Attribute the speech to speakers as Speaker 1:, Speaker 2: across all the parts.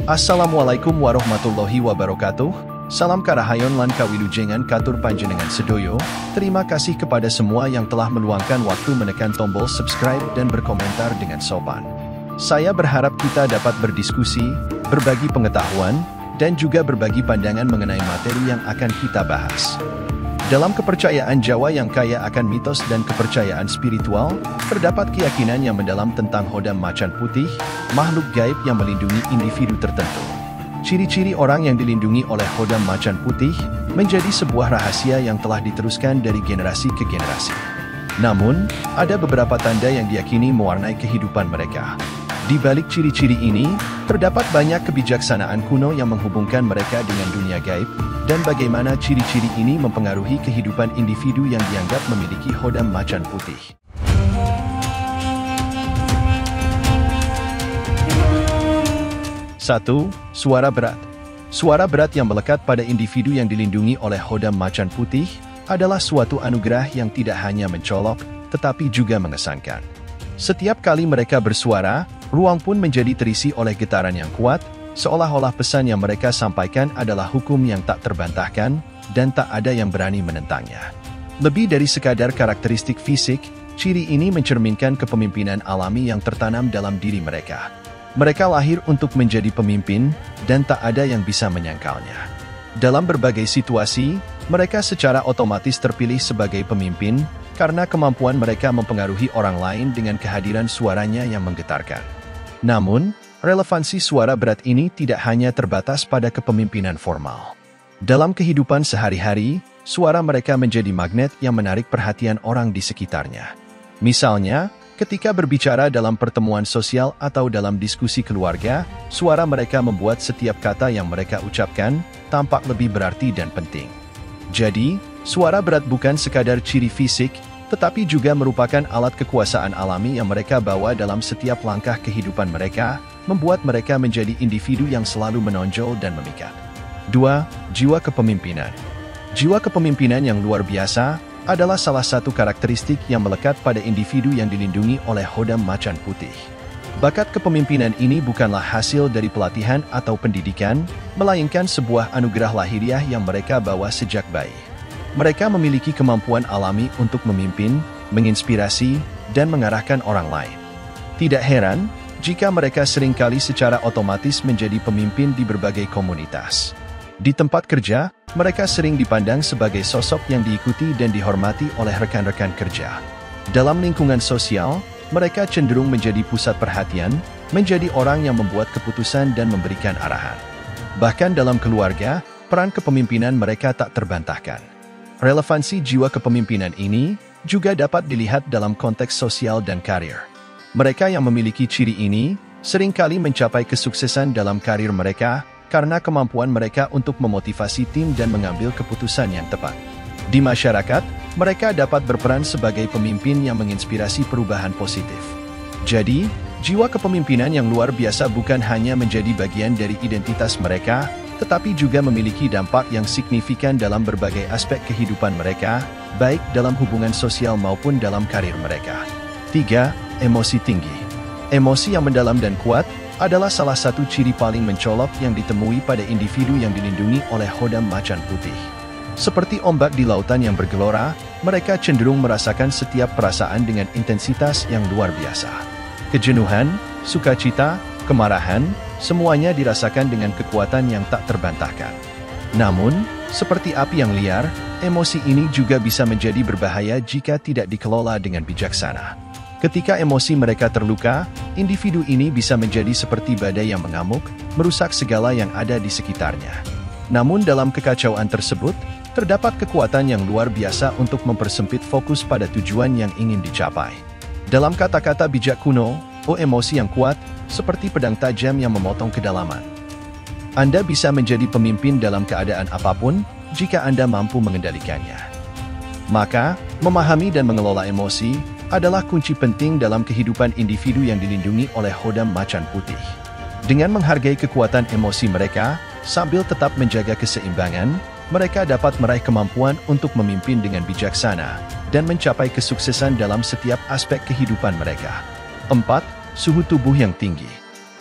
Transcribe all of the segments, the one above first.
Speaker 1: Assalamualaikum warahmatullahi wabarakatuh. Salam karahayon lan kawilujengan katur panjenengan sedoyo. Terima kasih kepada semua yang telah meluangkan waktu menekan tombol subscribe dan berkomentar dengan sopan. Saya berharap kita dapat berdiskusi, berbagi pengetahuan, dan juga berbagi pandangan mengenai materi yang akan kita bahas. Dalam kepercayaan Jawa yang kaya akan mitos dan kepercayaan spiritual, terdapat keyakinan yang mendalam tentang Hodam Macan Putih, makhluk gaib yang melindungi individu tertentu. Ciri-ciri orang yang dilindungi oleh Hodam Macan Putih menjadi sebuah rahasia yang telah diteruskan dari generasi ke generasi. Namun, ada beberapa tanda yang diyakini mewarnai kehidupan mereka. Di balik ciri-ciri ini, terdapat banyak kebijaksanaan kuno yang menghubungkan mereka dengan dunia gaib, dan bagaimana ciri-ciri ini mempengaruhi kehidupan individu yang dianggap memiliki Hodam Macan Putih. 1. Suara berat. Suara berat yang melekat pada individu yang dilindungi oleh Hodam Macan Putih adalah suatu anugerah yang tidak hanya mencolok, tetapi juga mengesankan. Setiap kali mereka bersuara, ruang pun menjadi terisi oleh getaran yang kuat, seolah-olah pesan yang mereka sampaikan adalah hukum yang tak terbantahkan, dan tak ada yang berani menentangnya. Lebih dari sekadar karakteristik fisik, ciri ini mencerminkan kepemimpinan alami yang tertanam dalam diri mereka. Mereka lahir untuk menjadi pemimpin, dan tak ada yang bisa menyangkalnya. Dalam berbagai situasi, mereka secara otomatis terpilih sebagai pemimpin, karena kemampuan mereka mempengaruhi orang lain dengan kehadiran suaranya yang menggetarkan. Namun, relevansi suara berat ini tidak hanya terbatas pada kepemimpinan formal. Dalam kehidupan sehari-hari, suara mereka menjadi magnet yang menarik perhatian orang di sekitarnya. Misalnya, ketika berbicara dalam pertemuan sosial atau dalam diskusi keluarga, suara mereka membuat setiap kata yang mereka ucapkan tampak lebih berarti dan penting. Jadi, suara berat bukan sekadar ciri fisik, tetapi juga merupakan alat kekuasaan alami yang mereka bawa dalam setiap langkah kehidupan mereka, membuat mereka menjadi individu yang selalu menonjol dan memikat. 2. Jiwa kepemimpinan. Jiwa kepemimpinan yang luar biasa adalah salah satu karakteristik yang melekat pada individu yang dilindungi oleh Hodam Macan Putih. Bakat kepemimpinan ini bukanlah hasil dari pelatihan atau pendidikan, melainkan sebuah anugerah lahiriah yang mereka bawa sejak bayi. Mereka memiliki kemampuan alami untuk memimpin, menginspirasi, dan mengarahkan orang lain. Tidak heran jika mereka seringkali secara otomatis menjadi pemimpin di berbagai komunitas. Di tempat kerja, mereka sering dipandang sebagai sosok yang diikuti dan dihormati oleh rekan-rekan kerja. Dalam lingkungan sosial, mereka cenderung menjadi pusat perhatian, menjadi orang yang membuat keputusan dan memberikan arahan. Bahkan dalam keluarga, peran kepemimpinan mereka tak terbantahkan. Relevansi jiwa kepemimpinan ini juga dapat dilihat dalam konteks sosial dan karir. Mereka yang memiliki ciri ini seringkali mencapai kesuksesan dalam karir mereka karena kemampuan mereka untuk memotivasi tim dan mengambil keputusan yang tepat. Di masyarakat, mereka dapat berperan sebagai pemimpin yang menginspirasi perubahan positif. Jadi, jiwa kepemimpinan yang luar biasa bukan hanya menjadi bagian dari identitas mereka, tetapi juga memiliki dampak yang signifikan dalam berbagai aspek kehidupan mereka, baik dalam hubungan sosial maupun dalam karir mereka. 3. Emosi tinggi. Emosi yang mendalam dan kuat adalah salah satu ciri paling mencolok yang ditemui pada individu yang dilindungi oleh Hodam Macan Putih. Seperti ombak di lautan yang bergelora, mereka cenderung merasakan setiap perasaan dengan intensitas yang luar biasa. Kejenuhan, sukacita, kemarahan, semuanya dirasakan dengan kekuatan yang tak terbantahkan. Namun, seperti api yang liar, emosi ini juga bisa menjadi berbahaya jika tidak dikelola dengan bijaksana. Ketika emosi mereka terluka, individu ini bisa menjadi seperti badai yang mengamuk, merusak segala yang ada di sekitarnya. Namun dalam kekacauan tersebut, terdapat kekuatan yang luar biasa untuk mempersempit fokus pada tujuan yang ingin dicapai. Dalam kata-kata bijak kuno, emosi yang kuat, seperti pedang tajam yang memotong kedalaman. Anda bisa menjadi pemimpin dalam keadaan apapun, jika Anda mampu mengendalikannya. Maka, memahami dan mengelola emosi adalah kunci penting dalam kehidupan individu yang dilindungi oleh Hodam Macan Putih. Dengan menghargai kekuatan emosi mereka, sambil tetap menjaga keseimbangan, mereka dapat meraih kemampuan untuk memimpin dengan bijaksana dan mencapai kesuksesan dalam setiap aspek kehidupan mereka. 4. Suhu tubuh yang tinggi.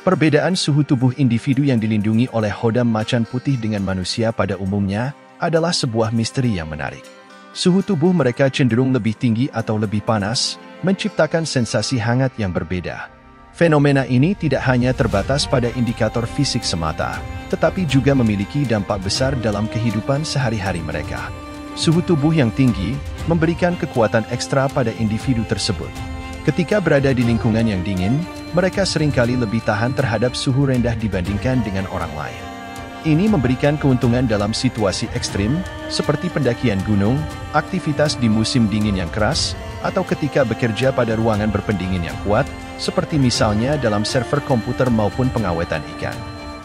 Speaker 1: Perbedaan suhu tubuh individu yang dilindungi oleh hodam macan putih dengan manusia pada umumnya adalah sebuah misteri yang menarik. Suhu tubuh mereka cenderung lebih tinggi atau lebih panas, menciptakan sensasi hangat yang berbeda. Fenomena ini tidak hanya terbatas pada indikator fisik semata, tetapi juga memiliki dampak besar dalam kehidupan sehari-hari mereka. Suhu tubuh yang tinggi memberikan kekuatan ekstra pada individu tersebut. Ketika berada di lingkungan yang dingin, mereka seringkali lebih tahan terhadap suhu rendah dibandingkan dengan orang lain. Ini memberikan keuntungan dalam situasi ekstrim, seperti pendakian gunung, aktivitas di musim dingin yang keras, atau ketika bekerja pada ruangan berpendingin yang kuat, seperti misalnya dalam server komputer maupun pengawetan ikan.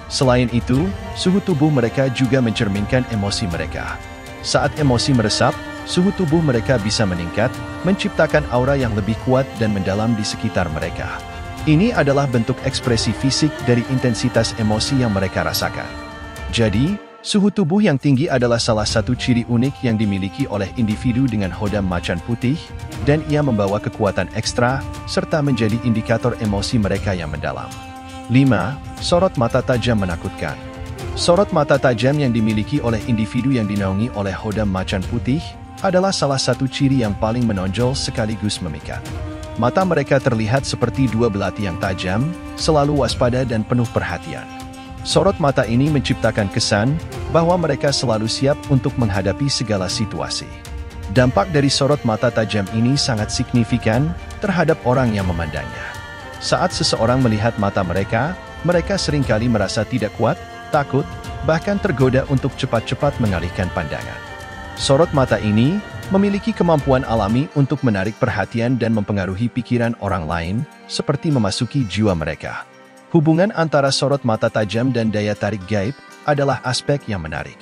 Speaker 1: Selain itu, suhu tubuh mereka juga mencerminkan emosi mereka. Saat emosi meresap, suhu tubuh mereka bisa meningkat, menciptakan aura yang lebih kuat dan mendalam di sekitar mereka. Ini adalah bentuk ekspresi fisik dari intensitas emosi yang mereka rasakan. Jadi, suhu tubuh yang tinggi adalah salah satu ciri unik yang dimiliki oleh individu dengan hodam macan putih, dan ia membawa kekuatan ekstra, serta menjadi indikator emosi mereka yang mendalam. 5. Sorot mata tajam menakutkan. Sorot mata tajam yang dimiliki oleh individu yang dinaungi oleh hodam macan putih adalah salah satu ciri yang paling menonjol sekaligus memikat. Mata mereka terlihat seperti dua belati yang tajam, selalu waspada dan penuh perhatian. Sorot mata ini menciptakan kesan bahwa mereka selalu siap untuk menghadapi segala situasi. Dampak dari sorot mata tajam ini sangat signifikan terhadap orang yang memandangnya. Saat seseorang melihat mata mereka, mereka seringkali merasa tidak kuat, takut, bahkan tergoda untuk cepat-cepat mengalihkan pandangan. Sorot mata ini memiliki kemampuan alami untuk menarik perhatian dan mempengaruhi pikiran orang lain, seperti memasuki jiwa mereka. Hubungan antara sorot mata tajam dan daya tarik gaib adalah aspek yang menarik.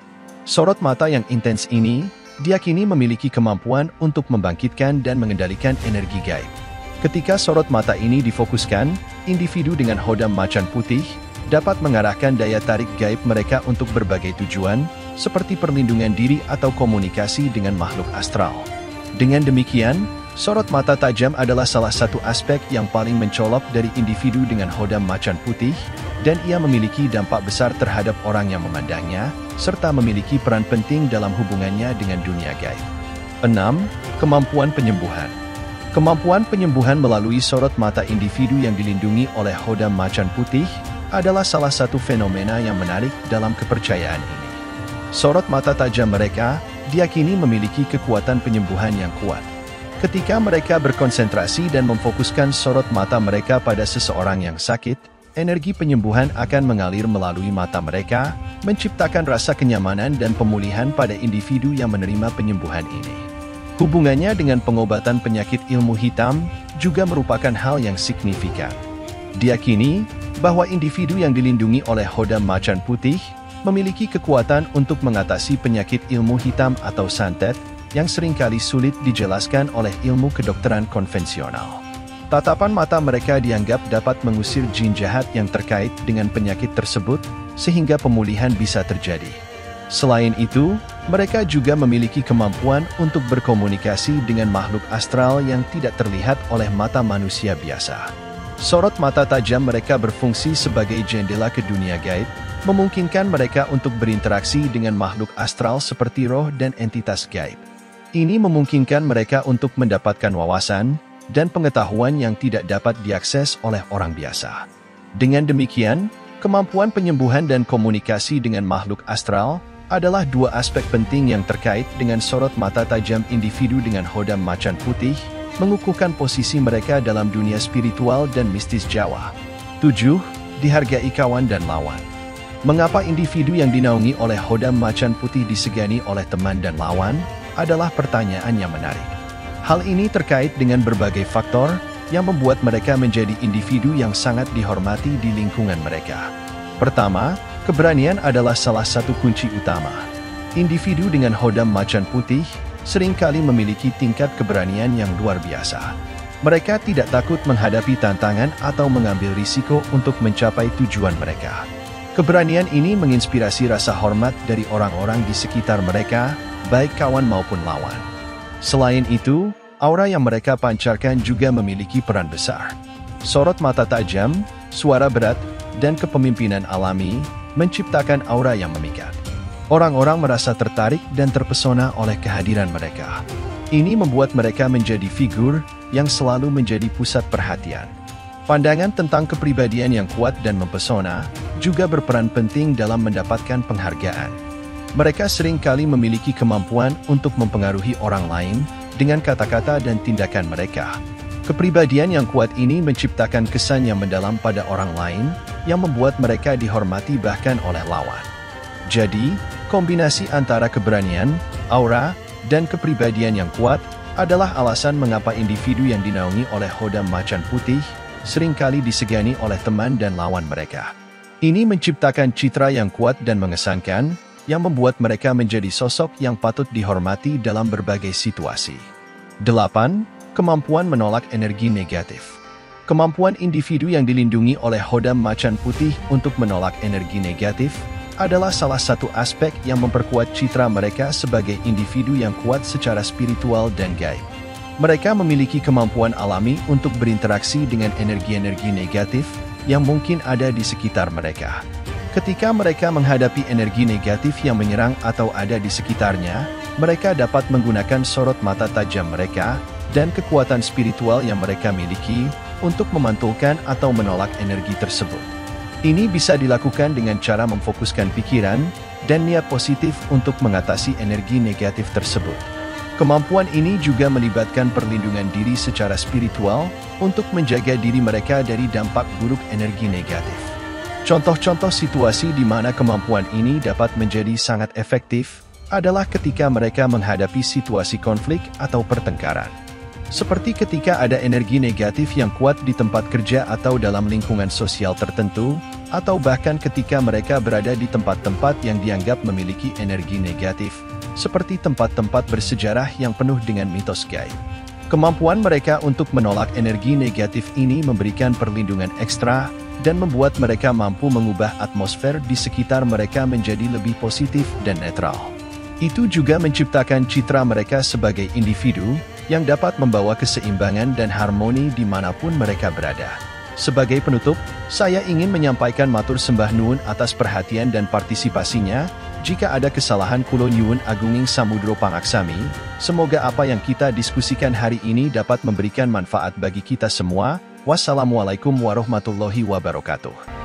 Speaker 1: Sorot mata yang intens ini diyakini memiliki kemampuan untuk membangkitkan dan mengendalikan energi gaib. Ketika sorot mata ini difokuskan, individu dengan hodam macan putih dapat mengarahkan daya tarik gaib mereka untuk berbagai tujuan, seperti perlindungan diri atau komunikasi dengan makhluk astral. Dengan demikian, sorot mata tajam adalah salah satu aspek yang paling mencolok dari individu dengan hodam macan putih, dan ia memiliki dampak besar terhadap orang yang memandangnya, serta memiliki peran penting dalam hubungannya dengan dunia gaib. 6. Kemampuan penyembuhan. Kemampuan penyembuhan melalui sorot mata individu yang dilindungi oleh hodam macan putih adalah salah satu fenomena yang menarik dalam kepercayaan ini. Sorot mata tajam mereka diyakini memiliki kekuatan penyembuhan yang kuat. Ketika mereka berkonsentrasi dan memfokuskan sorot mata mereka pada seseorang yang sakit, energi penyembuhan akan mengalir melalui mata mereka, menciptakan rasa kenyamanan dan pemulihan pada individu yang menerima penyembuhan ini. Hubungannya dengan pengobatan penyakit ilmu hitam juga merupakan hal yang signifikan. Diyakini bahwa individu yang dilindungi oleh hodam macan putih memiliki kekuatan untuk mengatasi penyakit ilmu hitam atau santet yang seringkali sulit dijelaskan oleh ilmu kedokteran konvensional. Tatapan mata mereka dianggap dapat mengusir jin jahat yang terkait dengan penyakit tersebut, sehingga pemulihan bisa terjadi. Selain itu, mereka juga memiliki kemampuan untuk berkomunikasi dengan makhluk astral yang tidak terlihat oleh mata manusia biasa. Sorot mata tajam mereka berfungsi sebagai jendela ke dunia gaib, memungkinkan mereka untuk berinteraksi dengan makhluk astral seperti roh dan entitas gaib. Ini memungkinkan mereka untuk mendapatkan wawasan dan pengetahuan yang tidak dapat diakses oleh orang biasa. Dengan demikian, kemampuan penyembuhan dan komunikasi dengan makhluk astral adalah dua aspek penting yang terkait dengan sorot mata tajam individu dengan hodam macan putih, mengukuhkan posisi mereka dalam dunia spiritual dan mistis Jawa. 7. Dihargai kawan dan lawan. Mengapa individu yang dinaungi oleh hodam macan putih disegani oleh teman dan lawan adalah pertanyaan yang menarik. Hal ini terkait dengan berbagai faktor yang membuat mereka menjadi individu yang sangat dihormati di lingkungan mereka. Pertama, keberanian adalah salah satu kunci utama. Individu dengan hodam macan putih seringkali memiliki tingkat keberanian yang luar biasa. Mereka tidak takut menghadapi tantangan atau mengambil risiko untuk mencapai tujuan mereka. Keberanian ini menginspirasi rasa hormat dari orang-orang di sekitar mereka, baik kawan maupun lawan. Selain itu, aura yang mereka pancarkan juga memiliki peran besar. Sorot mata tajam, suara berat, dan kepemimpinan alami, menciptakan aura yang memikat. Orang-orang merasa tertarik dan terpesona oleh kehadiran mereka. Ini membuat mereka menjadi figur yang selalu menjadi pusat perhatian. Pandangan tentang kepribadian yang kuat dan mempesona juga berperan penting dalam mendapatkan penghargaan. Mereka seringkali memiliki kemampuan untuk mempengaruhi orang lain dengan kata-kata dan tindakan mereka. Kepribadian yang kuat ini menciptakan kesan yang mendalam pada orang lain yang membuat mereka dihormati bahkan oleh lawan. Jadi, kombinasi antara keberanian, aura, dan kepribadian yang kuat adalah alasan mengapa individu yang dinaungi oleh Hodam Macan Putih seringkali disegani oleh teman dan lawan mereka. Ini menciptakan citra yang kuat dan mengesankan, yang membuat mereka menjadi sosok yang patut dihormati dalam berbagai situasi. 8. Kemampuan menolak energi negatif. Kemampuan individu yang dilindungi oleh Hodam Macan Putih untuk menolak energi negatif adalah salah satu aspek yang memperkuat citra mereka sebagai individu yang kuat secara spiritual dan gaib. Mereka memiliki kemampuan alami untuk berinteraksi dengan energi-energi negatif yang mungkin ada di sekitar mereka. Ketika mereka menghadapi energi negatif yang menyerang atau ada di sekitarnya, mereka dapat menggunakan sorot mata tajam mereka dan kekuatan spiritual yang mereka miliki untuk memantulkan atau menolak energi tersebut. Ini bisa dilakukan dengan cara memfokuskan pikiran dan niat positif untuk mengatasi energi negatif tersebut. Kemampuan ini juga melibatkan perlindungan diri secara spiritual untuk menjaga diri mereka dari dampak buruk energi negatif. Contoh-contoh situasi di mana kemampuan ini dapat menjadi sangat efektif adalah ketika mereka menghadapi situasi konflik atau pertengkaran. Seperti ketika ada energi negatif yang kuat di tempat kerja atau dalam lingkungan sosial tertentu, atau bahkan ketika mereka berada di tempat-tempat yang dianggap memiliki energi negatif, seperti tempat-tempat bersejarah yang penuh dengan mitos gaib. Kemampuan mereka untuk menolak energi negatif ini memberikan perlindungan ekstra dan membuat mereka mampu mengubah atmosfer di sekitar mereka menjadi lebih positif dan netral. Itu juga menciptakan citra mereka sebagai individu yang dapat membawa keseimbangan dan harmoni dimanapun mereka berada. Sebagai penutup, saya ingin menyampaikan matur sembah nuwun atas perhatian dan partisipasinya. Jika ada kesalahan kula nyuwun agunging samudra pangaksami. Semoga apa yang kita diskusikan hari ini dapat memberikan manfaat bagi kita semua. Wassalamualaikum warahmatullahi wabarakatuh.